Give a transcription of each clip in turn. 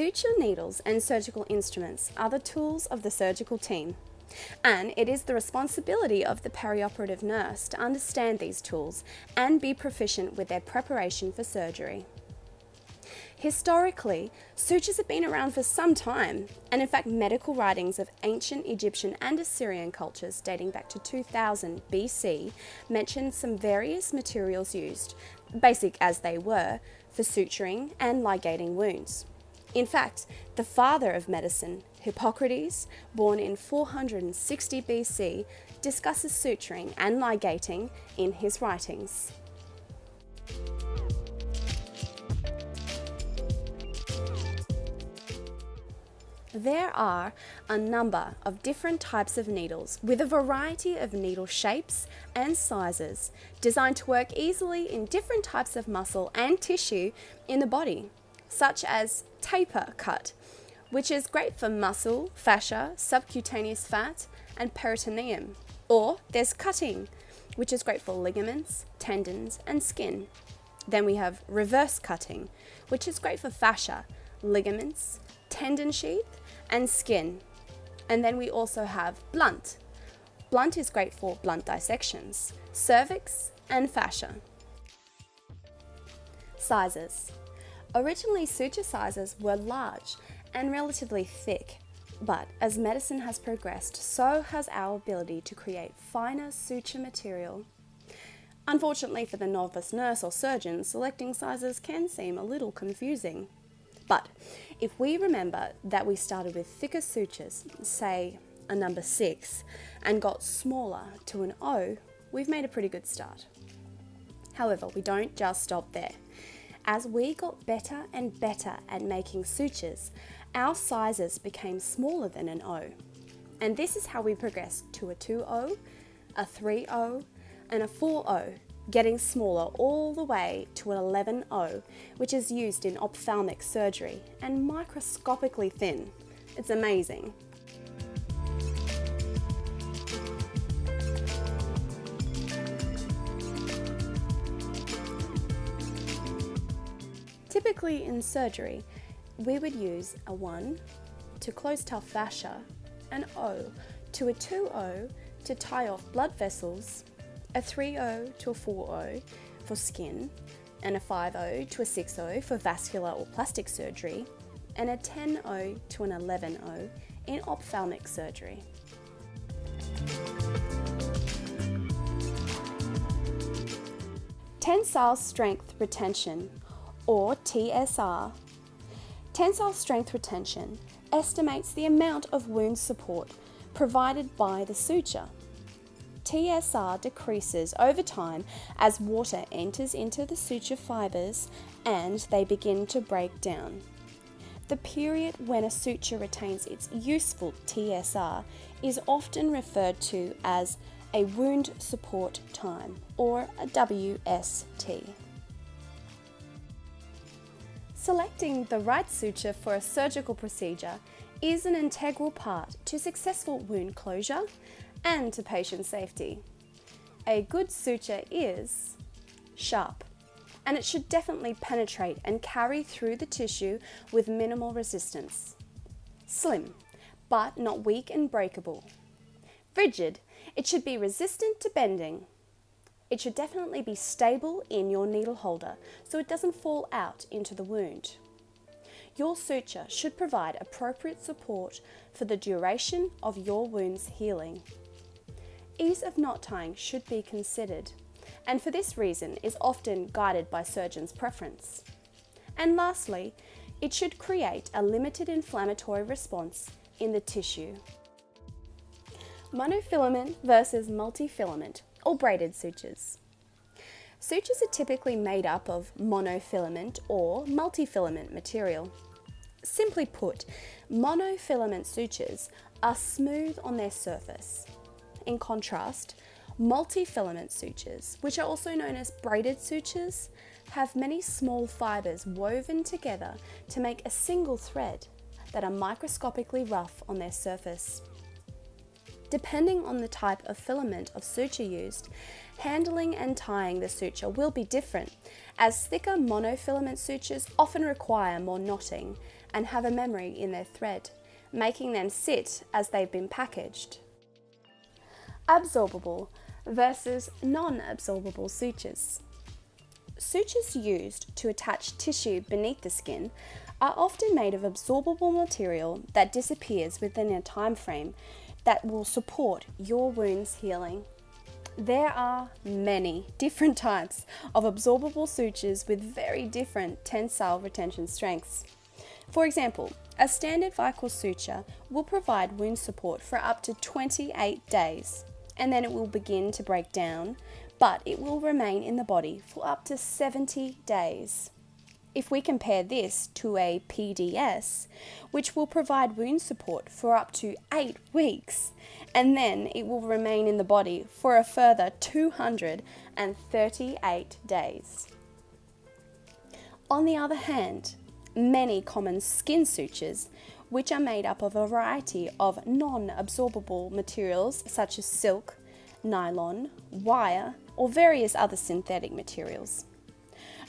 Suture needles and surgical instruments are the tools of the surgical team, and it is the responsibility of the perioperative nurse to understand these tools and be proficient with their preparation for surgery. Historically, sutures have been around for some time, and in fact medical writings of ancient Egyptian and Assyrian cultures dating back to 2000 BC mention some various materials used, basic as they were, for suturing and ligating wounds. In fact, the father of medicine, Hippocrates, born in 460 BC, discusses suturing and ligating in his writings. There are a number of different types of needles with a variety of needle shapes and sizes designed to work easily in different types of muscle and tissue in the body, such as taper cut, which is great for muscle, fascia, subcutaneous fat, and peritoneum. Or there's cutting, which is great for ligaments, tendons, and skin. Then we have reverse cutting, which is great for fascia, ligaments, tendon sheath, and skin. And then we also have blunt. Blunt is great for blunt dissections, cervix, and fascia. Sizes. Originally, suture sizes were large and relatively thick, but as medicine has progressed, so has our ability to create finer suture material. Unfortunately for the novice nurse or surgeon, selecting sizes can seem a little confusing. But if we remember that we started with thicker sutures, say a number 6, and got smaller to an O, we've made a pretty good start. However, we don't just stop there. As we got better and better at making sutures, our sizes became smaller than an O. And this is how we progressed to a 2O, a 3O, and a 4O, getting smaller all the way to an 11O, which is used in ophthalmic surgery and microscopically thin. It's amazing. Typically in surgery, we would use a 1 to close tough fascia, an O to a 2O to tie off blood vessels, a 3O to a 4O for skin, and a 5O to a 6O for vascular or plastic surgery, and a 10O to an 11O in ophthalmic surgery. Tensile strength retention, or TSR. Tensile strength retention estimates the amount of wound support provided by the suture. TSR decreases over time as water enters into the suture fibers and they begin to break down. The period when a suture retains its useful TSR is often referred to as a wound support time, or a WST. Selecting the right suture for a surgical procedure is an integral part to successful wound closure and to patient safety. A good suture is sharp, and it should definitely penetrate and carry through the tissue with minimal resistance. Slim, but not weak and breakable. Rigid, it should be resistant to bending. It should definitely be stable in your needle holder so it doesn't fall out into the wound. Your suture should provide appropriate support for the duration of your wound's healing. Ease of knot tying should be considered, and for this reason is often guided by surgeon's preference. And lastly, it should create a limited inflammatory response in the tissue. Monofilament versus multifilament, or braided sutures. Sutures are typically made up of monofilament or multifilament material. Simply put, monofilament sutures are smooth on their surface. In contrast, multifilament sutures, which are also known as braided sutures, have many small fibers woven together to make a single thread that are microscopically rough on their surface. Depending on the type of filament of suture used, handling and tying the suture will be different, as thicker monofilament sutures often require more knotting, and have a memory in their thread, making them sit as they've been packaged. Absorbable versus non-absorbable sutures. Sutures used to attach tissue beneath the skin are often made of absorbable material that disappears within a time frame that will support your wound's healing. There are many different types of absorbable sutures with very different tensile retention strengths. For example, a standard Vicryl suture will provide wound support for up to 28 days, and then it will begin to break down, but it will remain in the body for up to 70 days. If we compare this to a PDS, which will provide wound support for up to 8 weeks, and then it will remain in the body for a further 238 days. On the other hand, many common skin sutures, which are made up of a variety of non-absorbable materials such as silk, nylon, wire, or various other synthetic materials.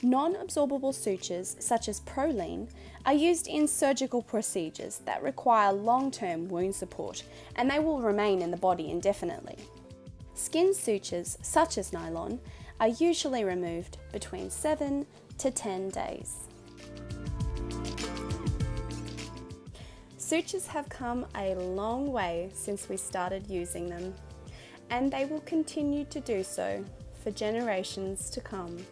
Non-absorbable sutures, such as Prolene, are used in surgical procedures that require long-term wound support, and they will remain in the body indefinitely. Skin sutures, such as nylon, are usually removed between 7 to 10 days. Sutures have come a long way since we started using them, and they will continue to do so for generations to come.